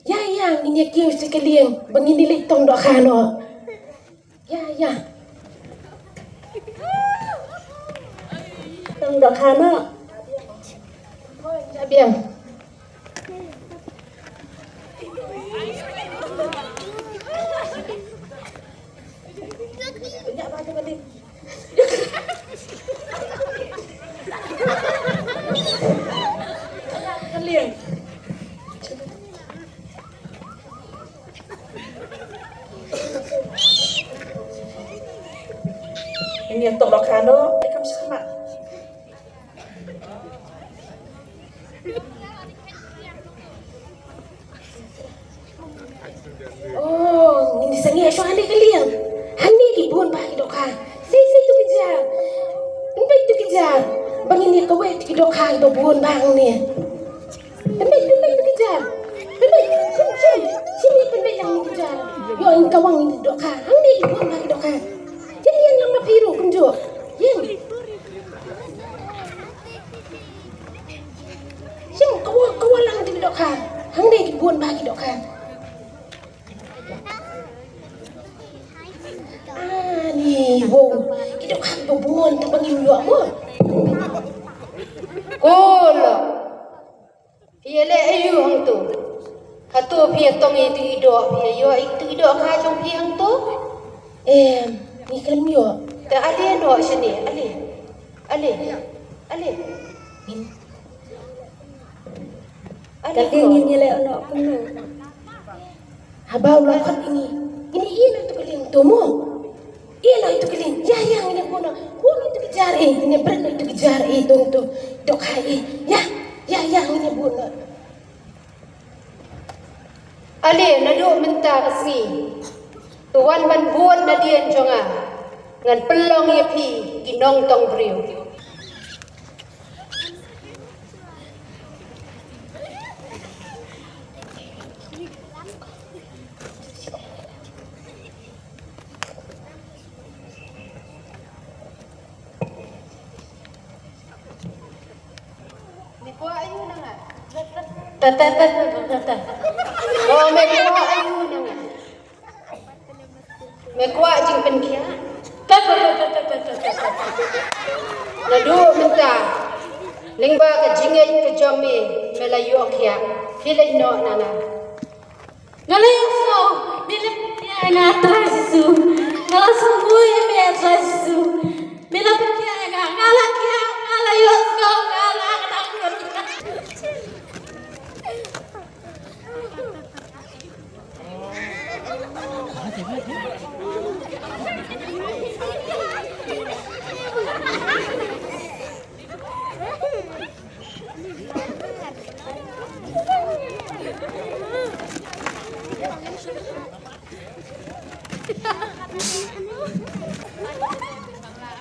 Ya yang ini kiu sekalian bangini litong dok kano. Ya. Tong dok kano. Jabiang. Banyak batu balik. Kalian. Ini untuk lokano, mereka bisa kemat. Oh, ini sangat so ande kalian. Hani ibun bagi dokan. Saya itu kejar. Ini itu kejar. Bang ini kau itu dokan itu bun bang ni. Ini itu kejar. Sini pendek yang kejar. Yo ini kawang ini dokan. Hani ibun bagi dokan. Jadi yang nama biru kunjo. Yang. Sing kawalang di dokan. Hani ibun bagi dokan. Ni wow, kita kan berbuan tak panggil luak mo. Kola, piale ayu hang tu. Hatu pia tong itu idok, pia yo itu idok kacang pia hang tu. Ni kan yo. Tak ada no sini, ale. Kalian ini le anak penuh. Habau lakukan ini. Ini tu kalian tu mo. Iya itu kalian, ya yang ini kuno itu kejar ini benar itu kejar itu dok hai, ya yang ini buno. Ale nado mentah kesini. Tuan man buat nadian jonga. Ngan pelong ye pi ginong tong brio. Tata. Oh, mekwa ayu nanga. Mekwa jing penkia. Tata. Nadu minta. Lingba ke jingai ke jome melayu akia. Filai no nana. Ngalayo so, bilang niya nga atrasu. Ngalaso mo yung may atrasu. Bilang niya nga ngalayo so, ngalakatakot.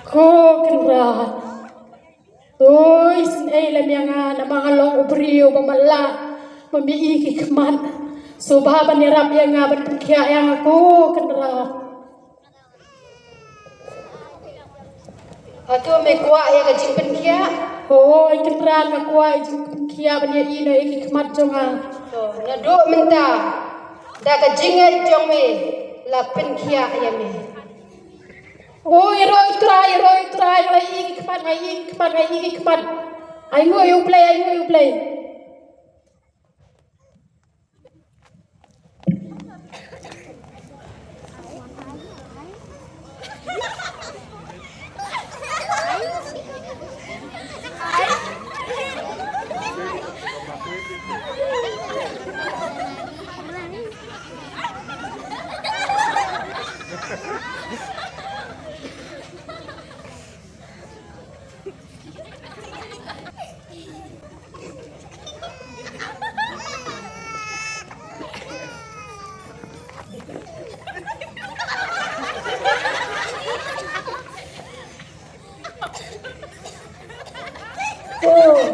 Ko kenrat. Oi sin lam yang na mga long ubrio pamala. Mamiiki keman. So bahaban ni rap yang ban kya yang aku kenrat. Hatu mekwa ya ke jing penkia. Oh kenrat na kuai jing kya ban ya ina iki kemat jonga. So nadu minta. Da ke jingai jome la penkia ya me. Oh iroi try ngai iki kemat. Ayo you play.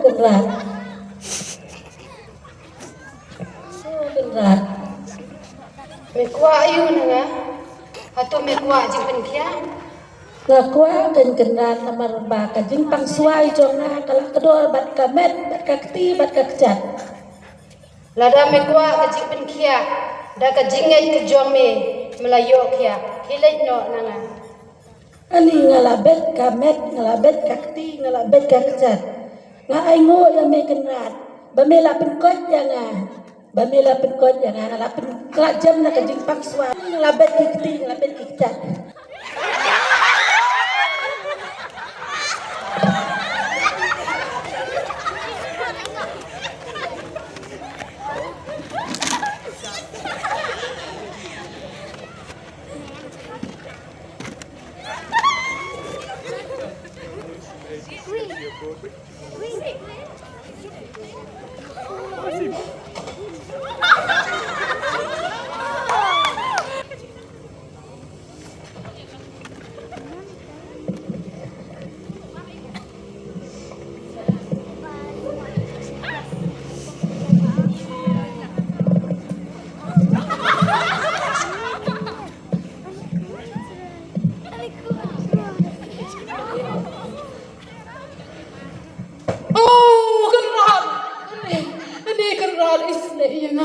Berat. Mekwa ayu nanga. Hatu mekwa jing penkia. Ngakwa dan kenal nama rebaka jing pang suai jonga kalau kedua bat kamet bat kakti bat kakjat. Lada me kwa ka jing pen kia da ka jingai ka jong me melayo kia kilet no nanga Ani ngalabet ka met ngalabet ka kti ngalabet ka kcat nga ai ngo ya me kenat ba me la pen kot ya nga ba me la pen kot ya nga la pen ka jam na ka jing pak swa ngalabet ki kti ngalabet ki kcat Oh, kerat. Ini kerat isne yang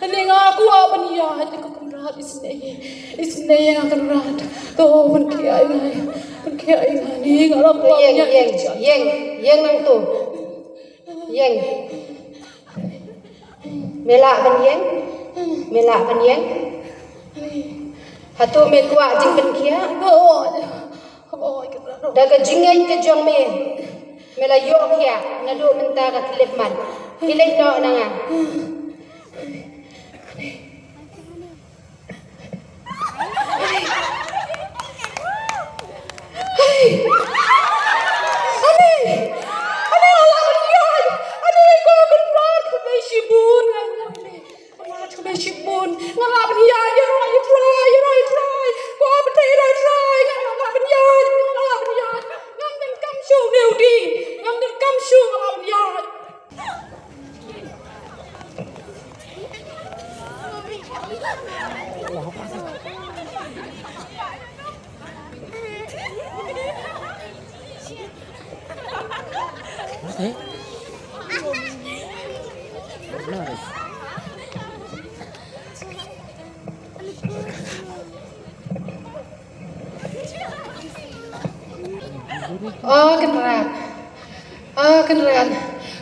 ini ngaku apa nih ya? Ini kerat isne yang kerat. Tuh menkiai ini ngalap yeng nang tu yeng mela ban yeng hatu me kwa jing pen kia Oh, kerat. da ka jingai ka jong me melayo kia na do menta ka klip man kilet no nanga kenran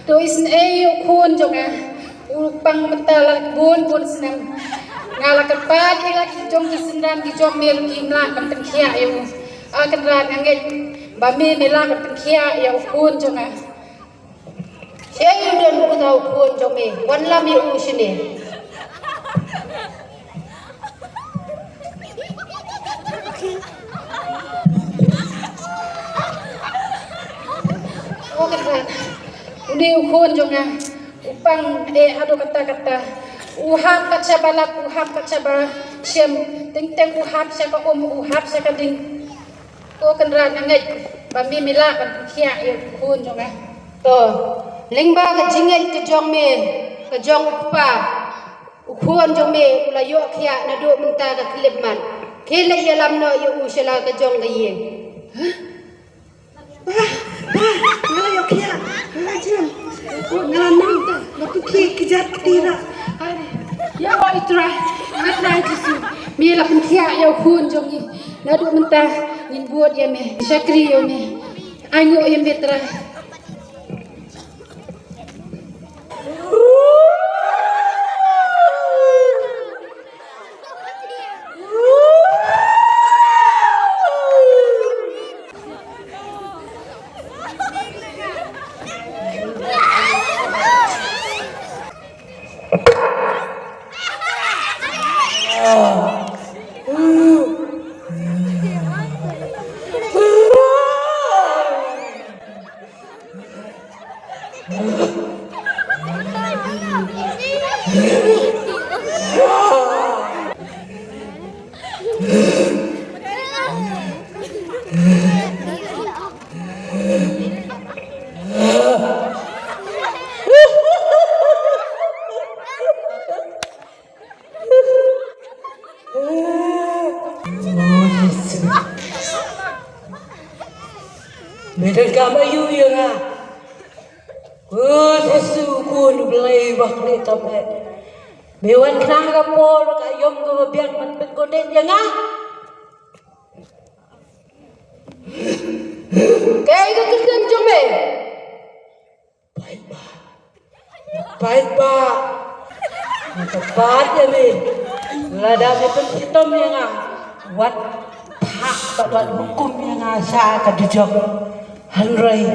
do isn e khon jonga upang mentala bun senang ngala kepat ila ki jong ki sendan ki jong mel ki ngla kan pen khia yo kenran anget ba me mela kan pen khia yo khon jonga Saya don ku tahu khon jong me wan lam yu sini kenran Uni ukhon jonga upang ado kata-kata uhap kacabalak uhap kacaba siam ting uhap siaka uhap siaka ding kenran angai bami mila kan khia ya ukhon jonga to lingba ka jingai ka jong me ka jong upa ukhon jong me ulayo khia na do menta ka klip man kele yalam no yu usela ka jong ga yen ngalayo kia ngajam ngalanang ta matuki kijat tira ya wa itra jisu mi la pen khia ya ukhon jong ni na do menta nin buat ya me sakri yo me ango ya metra Medal kama yu yang ah, Yesus pun belai waktu itu bewan kenang kapor kayom ke biar man pengodet yang ah Kayak itu Kristen jome. baik ba tepat ya ni lada betul hitam yang ah wat hak buat hukum yang asa kadijok hanrai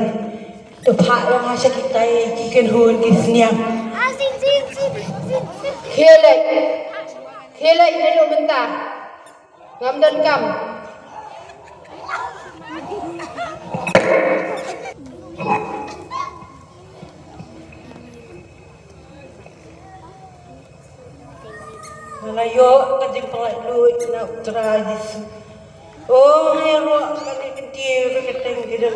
tu hak yang asa kita kiken hun kisniam Khilai dulu bentar. Ngam dan kam. Malayo kajing pelak duit nak utara Yesus. Oh, hero kali kentir keteng kita.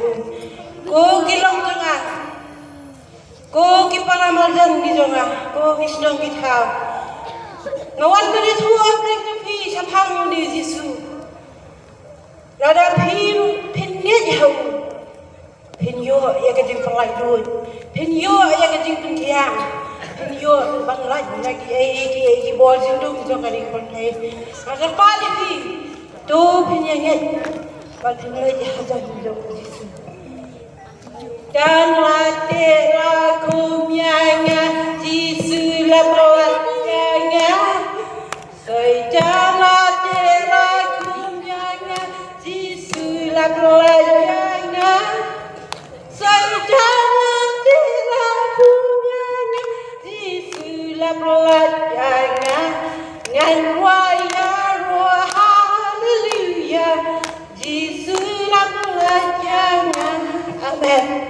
Ko gilang tengah. Ko kipara maldan di jongah. Ko misdong kita. Ngawan beri tua brek pi sapang di Yesus. Rada pin pinnya jauh. Pinyo ya kajing pelak duit. Pinyo ya kajing pentiang. Yo bang lagi ai bol sindung jo kali kon ai agar pali pi to pinyanya bal pinai haja jo Yesus dan late la kumyanya Yesus la proyanya sai dan late la kumyanya Yesus la proyanya sai dan late la kumyanya la proyanya ngan waya roh haleluya Yesus la proyanya amen